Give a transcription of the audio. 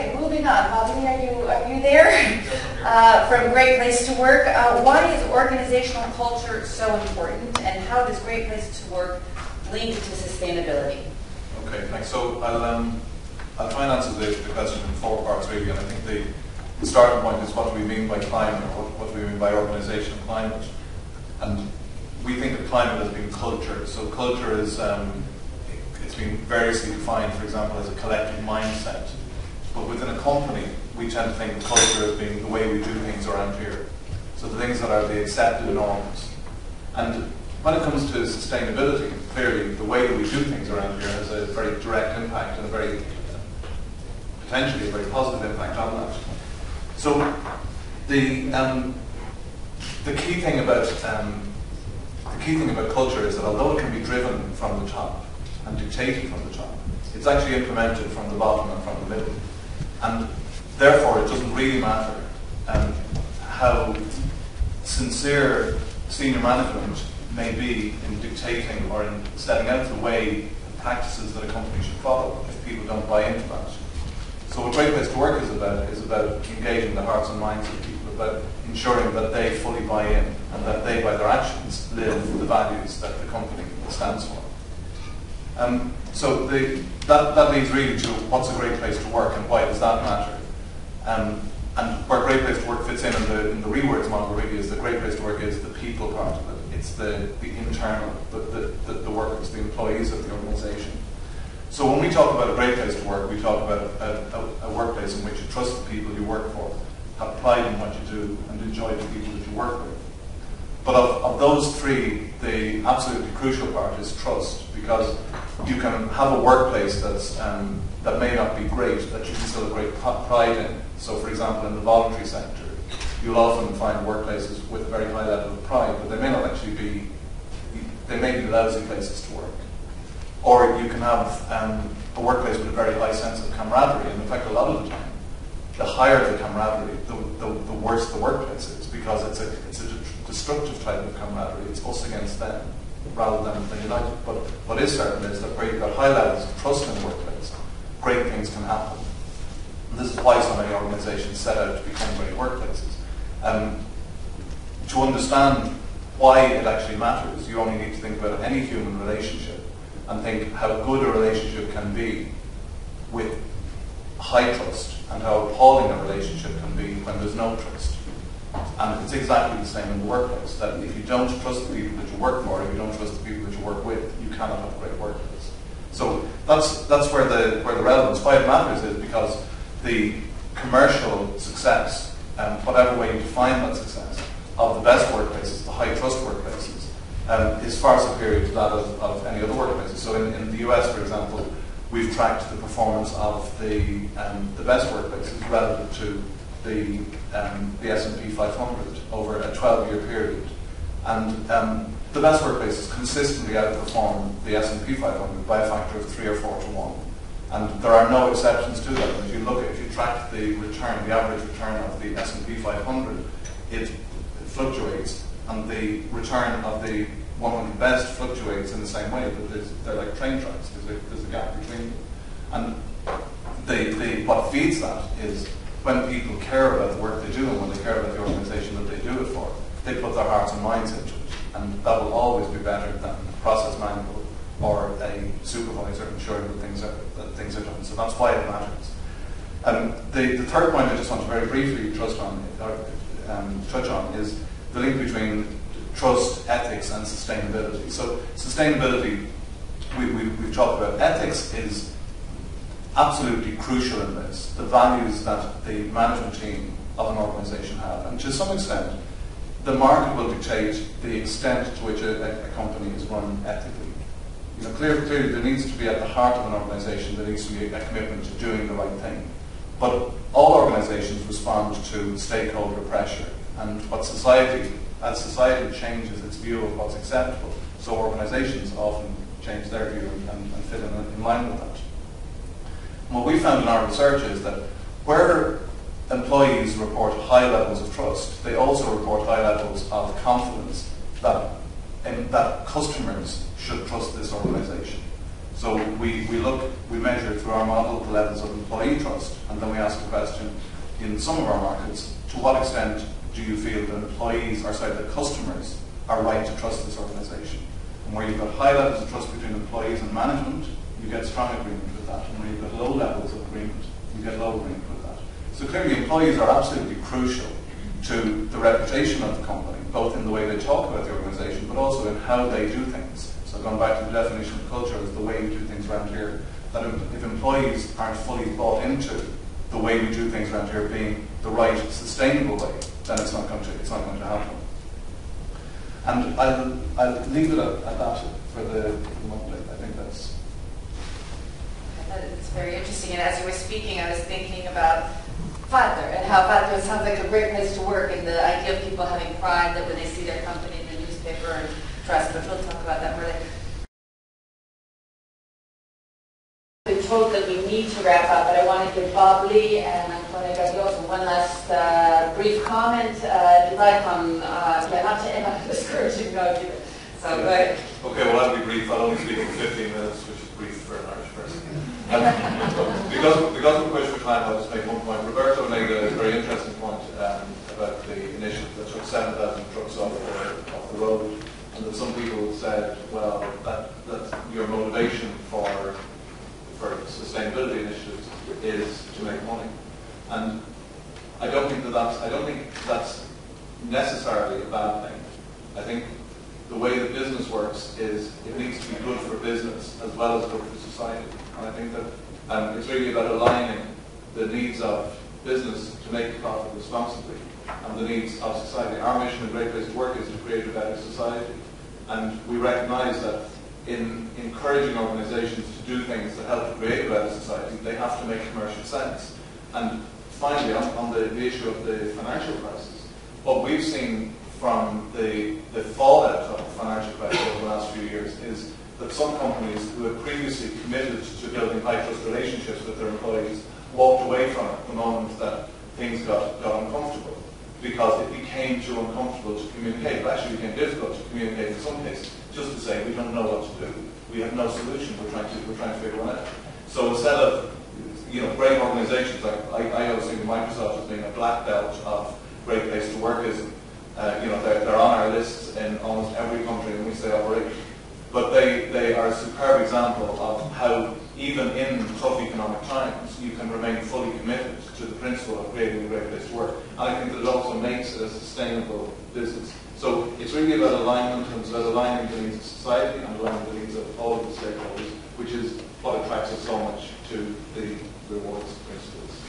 Okay, moving on. Bobby, are you there? From Great Place to Work, why is organizational culture so important, and how does Great Place to Work link to sustainability? Okay, thanks. So I'll try and answer the question in 4 parts really, and I think the starting point is what do we mean by climate, or what do we mean by organizational climate? And we think of climate as being culture. So culture is it's been variously defined, for example, as a collective mindset. But within a company, we tend to think of culture as being the way we do things around here. So the things that are the accepted norms. And when it comes to sustainability, clearly the way that we do things around here has a very direct impact and a very, potentially a very positive impact on that. So the key thing about culture is that although it can be driven from the top and dictated from the top, it's actually implemented from the bottom and from the middle. And therefore, it doesn't really matter how sincere senior management may be in dictating or in setting out the way and practices that a company should follow if people don't buy into that. So what Great Place to Work is about engaging the hearts and minds of people, about ensuring that they fully buy in and that they, by their actions, live the values that the company stands for. So that leads really to what's a great place to work and why does that matter? And where Great Place to Work fits in the Rewords model really is the Great Place to Work is the people part of it. It's the internal, the workers, the employees of the organisation. So when we talk about a great place to work, we talk about a workplace in which you trust the people you work for, have pride in what you do, and enjoy the people that you work with. But of those three, the absolutely crucial part is trust, because you can have a workplace that may not be great, that you can still have great pride in. So for example, in the voluntary sector, you'll often find workplaces with a very high level of pride, but they may not actually be, they may be lousy places to work. Or you can have a workplace with a very high sense of camaraderie, and in fact a lot of the time, the higher the camaraderie, the worse the workplace is, because it's a destructive type of camaraderie. It's us against them, rather than united. But what is certain is that where you've got high levels of trust in the workplace, great things can happen. And this is why so many organizations set out to become great workplaces. To understand why it actually matters, you only need to think about any human relationship and think how good a relationship can be with high trust and how appalling a relationship can be when there's no trust. And it's exactly the same in the workplace, that if you don't trust the people that you work for, if you don't trust the people that you work with, you cannot have a great workplace. So that's where the relevance, why it matters, is because the commercial success, whatever way you define that success, of the best workplaces, the high trust workplaces, is far superior to that of any other workplaces. So in the US, for example, we've tracked the performance of the best workplaces relative to the S&P 500 over a 12-year period. And the best workplaces consistently outperform the S&P 500 by a factor of 3 or 4 to 1. And there are no exceptions to that. If you track the return, the average return of the S&P 500, it fluctuates, and the return of the 100 best fluctuates in the same way, but they're like train tracks. There's a gap between them. And what feeds that is when people care about the work they do and when they care about the organisation that they do it for, they put their hearts and minds into it. And that will always be better than a process manual or a supervisor ensuring that things are done. So that's why it matters. The third point I just want to very briefly touch on is the link between trust, ethics, and sustainability. So sustainability, we've talked about. Ethics is absolutely crucial in this. The values that the management team of an organisation have, and to some extent, the market will dictate the extent to which a company is run ethically. You know, clearly there needs to be at the heart of an organisation, there needs to be a commitment to doing the right thing. But all organisations respond to stakeholder pressure, and as society changes its view of what's acceptable, so organisations often change their view and fit in line with that. And what we found in our research is that where employees report high levels of trust, they also report high levels of confidence that customers should trust this organisation. So we measure through our model the levels of employee trust, and then we ask the question, in some of our markets, to what extent do you feel that employees, or sorry, that customers are right to trust this organisation? And where you've got high levels of trust between employees and management, you get strong agreement with that. And where you've got low levels of agreement, you get low agreement with that. So clearly employees are absolutely crucial to the reputation of the company, both in the way they talk about the organisation, but also in how they do things. So going back to the definition of culture as the way we do things around here, that if employees aren't fully bought into the way we do things around here being the right, sustainable way, then it's not going to happen. And I'll leave it at that for the moment. I think that's... It's very interesting, and as you were speaking, I was thinking about Father, and how Father sounds like a great place to work, and the idea of people having pride that when they see their company in the newspaper and trust, but we'll talk about that more later. We're told that we need to wrap up, but I want to give Bob Lee and Antonio Gaglioso one last brief comment. Dubai come, not to end on a discouraging note either. So go ahead. Okay, well I'll be brief. I'll only speak for 15 minutes, which is brief for an Irish person. Because of push for time, I'll just make one point. Roberto made a very interesting point about the initiative that took 7,000 trucks off the road, and that some people said, well, that's your motivation for sustainability initiatives is to make money. And I don't think that's necessarily a bad thing. I think the way that business works is it needs to be good for business as well as good for society. And I think that it's really about aligning the needs of business to make a profit responsibly and the needs of society. Our mission at Great Place to Work is to create a better society. And we recognise that in encouraging organisations to do things that help to create a better society, they have to make commercial sense. And finally, on the issue of the financial crisis, what we've seen from the fallout of the financial crisis over the last few years is that some companies who had previously committed to building high trust relationships with their employees walked away from it the moment that things got uncomfortable, because it became too uncomfortable to communicate. It actually became difficult to communicate in some cases, just to say we don't know what to do, we have no solution, we're trying to figure one out. So instead of great organisations, like I always think of Microsoft as being a black belt of Great Place to Workism. They're on our lists in almost every country in which they operate. But they are a superb example of how, even in tough economic times, you can remain fully committed to the principle of creating a great place to work. And I think that it also makes it a sustainable business. So it's really about alignment, and it's about aligning the needs of society and aligning the needs of all of the stakeholders, which is what attracts us so much to the rewards principles.